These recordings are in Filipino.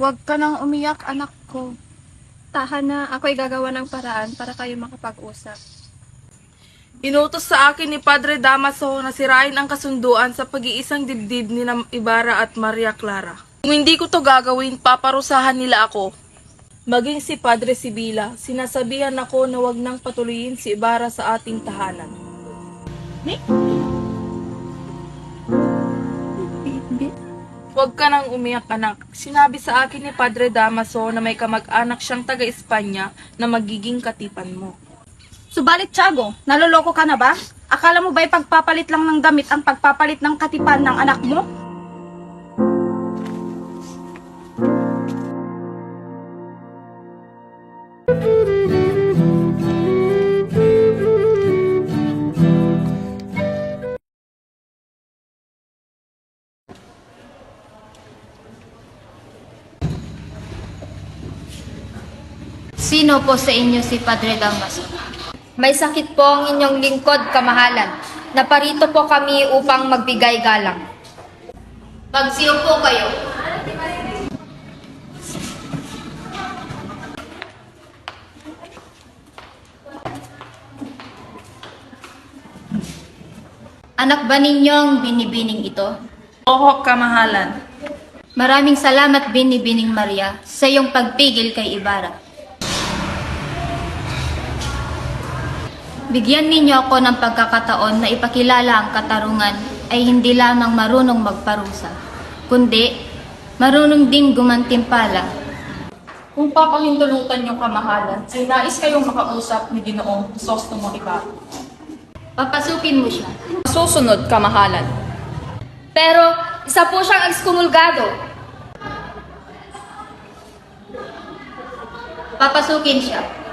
Huwag ka nang umiyak, anak ko. Tahan na, ako'y gagawa ng paraan para kayo makapag-usap. Inutos sa akin ni Padre Damaso na sirain ang kasunduan sa pag-iisang dibdib ni Ibarra at Maria Clara. Kung hindi ko to gagawin, paparusahan nila ako. Maging si Padre Sibila, sinasabihan ako na wag nang patuloyin si Ibarra sa ating tahanan. Huwag ka nang umiyak, anak. Sinabi sa akin ni Padre Damaso na may kamag-anak siyang taga-Espanya na magiging katipan mo. Subalit, Tiago, naloloko ka na ba? Akala mo ba'y pagpapalit lang ng damit ang pagpapalit ng katipan ng anak mo? Sino po sa inyo si Padre Damaso? May sakit po ang inyong lingkod, kamahalan. Naparito po kami upang magbigay galang. Magsiyo po kayo. Anak ba ninyo ang binibining ito? Oo, kamahalan. Maraming salamat, Binibining Maria, sa iyong pagpigil kay Ibarra. Bigyan ninyo ako ng pagkakataon na ipakilala ang katarungan ay hindi lamang marunong magparusa, kundi marunong din gumantimpala. Kung papahintulutan niyo kamahalan, ay nais kayong makausap ni Ginoong Crisostomo Ibarra. Papasukin mo siya. Susunod, kamahalan. Pero isa po siyang ekskumulgado. Papasukin siya.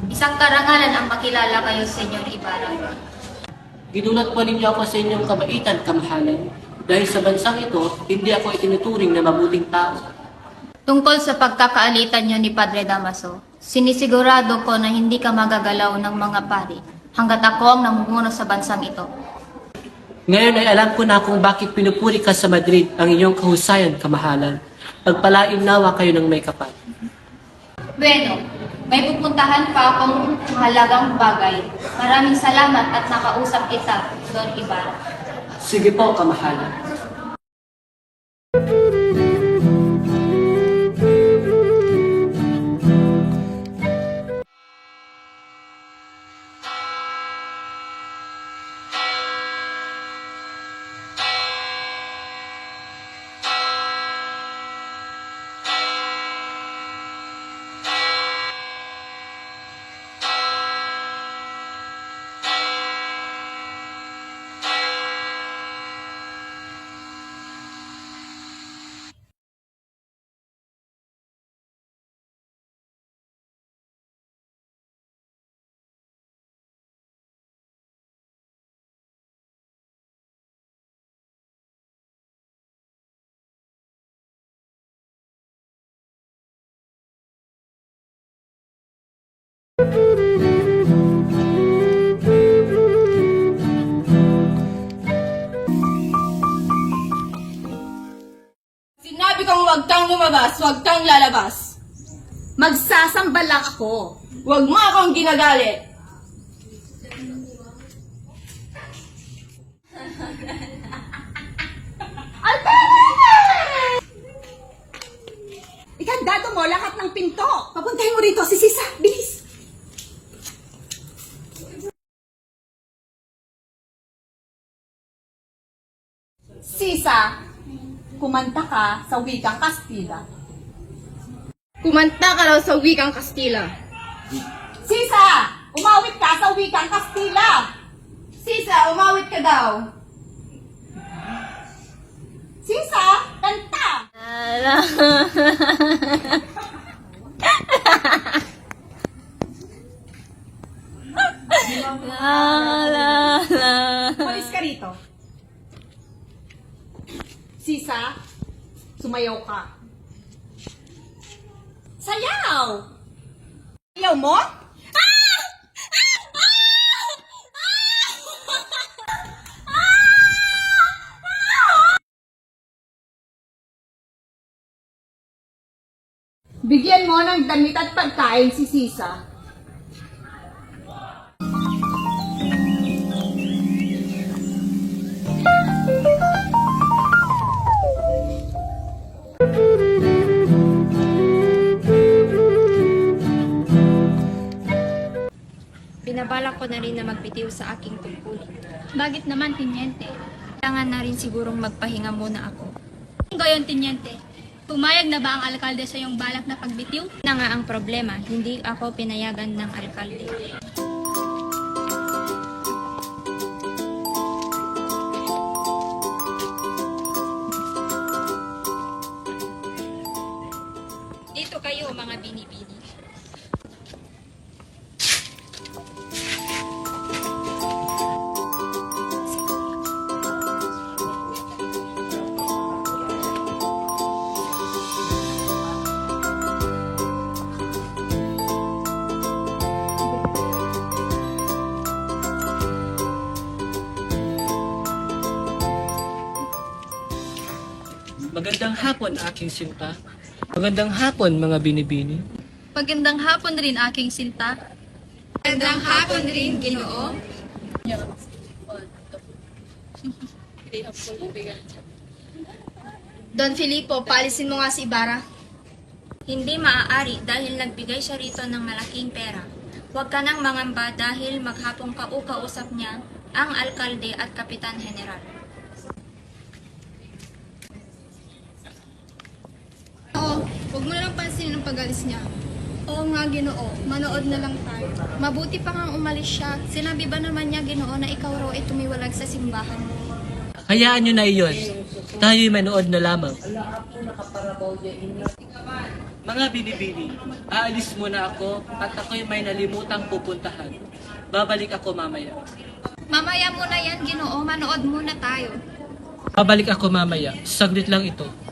Isang karangalan ang makilala kayo, Senyor Ibarra. Ginulat po ninyo ako sa inyong kabaitan, kamahalan. Dahil sa bansang ito, hindi ako itinuturing na mabuting tao. Tungkol sa pagkakaalitan niyo ni Padre Damaso, sinisigurado ko na hindi ka magagalaw ng mga pari hanggat ako ang namumuno sa bansang ito. Ngayon ay alam ko na kung bakit pinupuri ka sa Madrid ang inyong kahusayan, kamahalan. Pagpalain nawa kayo ng may kapal. Bueno, may pupuntahan pa akong mahalagang bagay. Maraming salamat at nakausap kita, Don Ibarra. Sige po, kamahalan. Sinabi kong huwag kang lumabas, huwag kang lalabas. Magsasamba lang ako. Huwag mo akong ginagalit. Ikandado mo lahat ng pinto. Papuntahin mo rito si Sisa. Bilis! Sisa, kumanta ka sa wikang Kastila. Kumanta ka daw sa wikang Kastila. Sisa, umawit ka sa wikang Kastila. Sisa, umawit ka daw. Sisa, kanta! Umalis ka rito. sumayaw ka. Sayaw! Sayaw mo? Bigyan mo ng damit at pagkain si Sisa. Binabalak ko na rin na magbitiw sa aking tungkulin. Bakit naman, Tinyente? Kailangan na rin sigurong magpahinga muna ako. Kung gayon, Tinyente, pumayag na ba ang alkalde sa iyong balak na pagbitiw? Na nga ang problema, hindi ako pinayagan ng alkalde. Dito kayo, mga binibini. Magandang hapon, aking sinta. Magandang hapon, mga binibini. Magandang hapon rin, aking sinta. Magandang hapon rin, Ginoo. Don Filipo, paalisin mo nga si Ibarra. Hindi maaari dahil nagbigay siya rito ng malaking pera. Huwag ka nang mangamba dahil maghapong kausap niya ang alkalde at kapitan general. Oo, huwag mo na lang pansinin ang pag-alis niya. Oo nga, Ginoo, manood na lang tayo. Mabuti pa nga umalis siya. Sinabi ba naman niya, Ginoo, na ikaw raw ay tumiwalag sa simbahan mo? Hayaan nyo na iyon. Tayo'y manood na lamang. Mga binibini, aalis muna ako at ako'y may nalimutang pupuntahan. Babalik ako mamaya. Mamaya muna yan, Ginoo. Manood muna tayo. Babalik ako mamaya. Saglit lang ito.